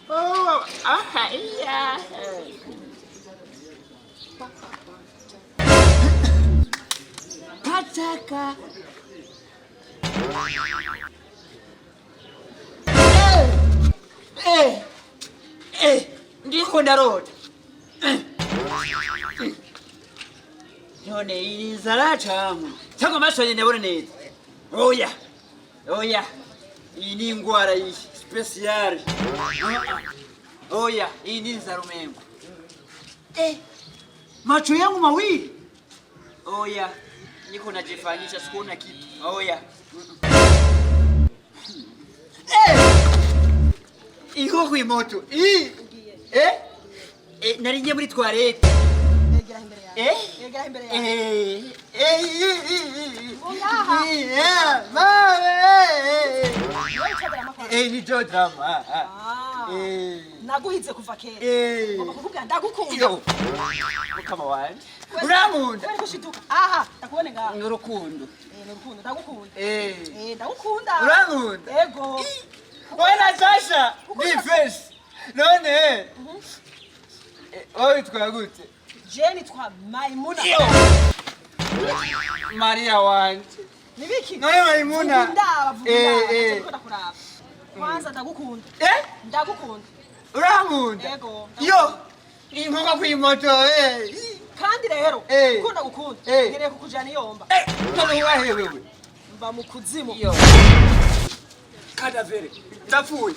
Oh, yeah. Kataka. Ndiko ndarota. None inzara cyangwa cyangwa amasoni ndabona neza. Oya. Iyi ni ingwara iyi special. Oya, hii ni inzara umengo. Macho yangu mawili. Oya, niko najifanyisha sikuona kitu. Oya. Iko kwa moto. Narinje muri toilette. Egera imbere yawe. Ni drama. Naguhize kuva kera. Ngomba kuvuga ndagukunda. Kama wanje. Uramunda. Kwari kushituka. Aha, ndakubone ngaho. N'urukundo. N'urukundo ndagukunda. Ndagukunda. Ndagukunda. Uramunda. Ego. Wena Sasha, ni face. None. Oyi twagute. Jeni twa Maimuna. Maria wanje. Nibiki? None Maimuna. Ndakunda kuraba. Kwanza ndagukunda. Ndagukunda. Uramunda. Ego. Yo. Inkoka kwimoto Kandi rero ukunda gukunda. Ngereye kukujana iyomba. None wahe wewe. Mba mu kuzimu. Yo. Kadavere. Ndapfuye.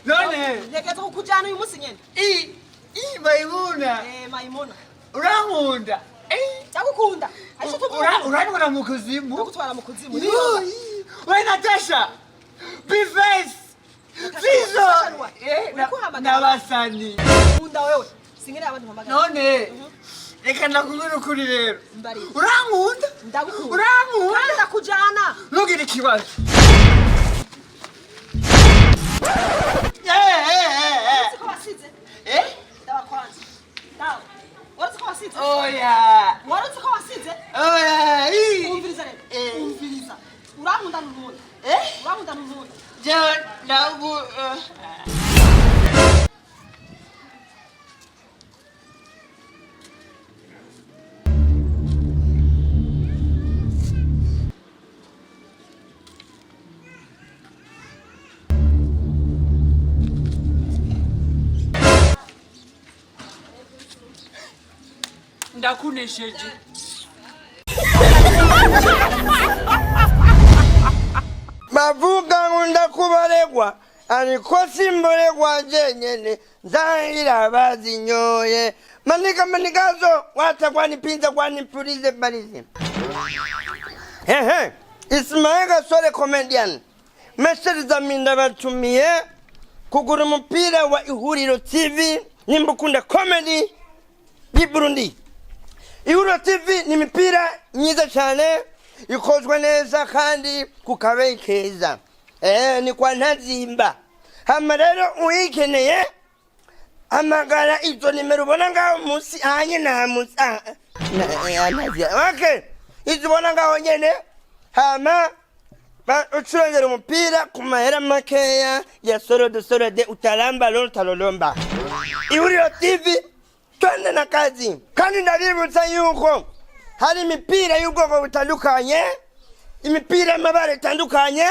None. Ntegeza kukujana uyu munsi nyene. Maimuna. Maimuna. Uramunda. Ndagukunda. Uranyura mu kuzimu. Ndagutwara mu kuzimu. We Natasha. Be face. Zizo. Nabasani. Nkunda wewe. Singire abantu mpamagara. None. Reka ndakubwira ukuri rero. Mbarira. Urankunda? Ndagukunda. Urankunda? Kandi ndakujana. Ntugire ikibazo. Siko wasize. Dawa kwanza. Dawa. Siko wasize. Oya. Siko wasize. Oya. Umviriza rero. Umviriza. Urankunda n'umuntu. Urankunda n'umuntu. John, nabu. Ndakunesheje. Bavuga ngo ndakubaregwa ariko simboregwa jenyene nzahira bazinyoye manikazo watakwanipiza kwanipurize barize. Ismail Gasore comedian meseriza minda batumiye kugura umupira wa Ihuriro TV nimbukunda comedy di Burundi. Ihuriro TV ni mipira myiza cyane ikozwe neza kandi kukabe keza. Ni kwa ntazimba. Hama rero uyikeneye amagara izo nimero ubona ngaho munsi hanye na munsi okay. Izo ubona ngaho nyene hama ucurengera umupira ku mahera makeya ya sorode utalamba lolo talolomba. Ihuriro TV twende na kazi. Kandi ndabibutsa yuko hari imipira y'ubwoko butandukanye, imipira y'amabara atandukanye,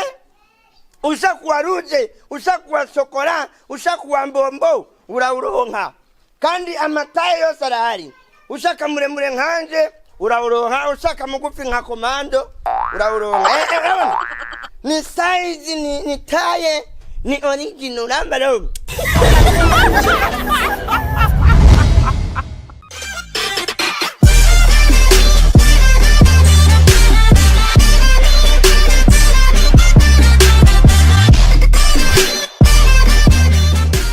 ushakuwa ruje, ushakuwa shokora, ushakuwa mbombo, urawuronka. Kandi amataye yose arahari. Ushaka muremure nkanje, urawuronka. Ushaka mugufi nka komando, urawuronka. Ni size, ni taye, ni original. Namba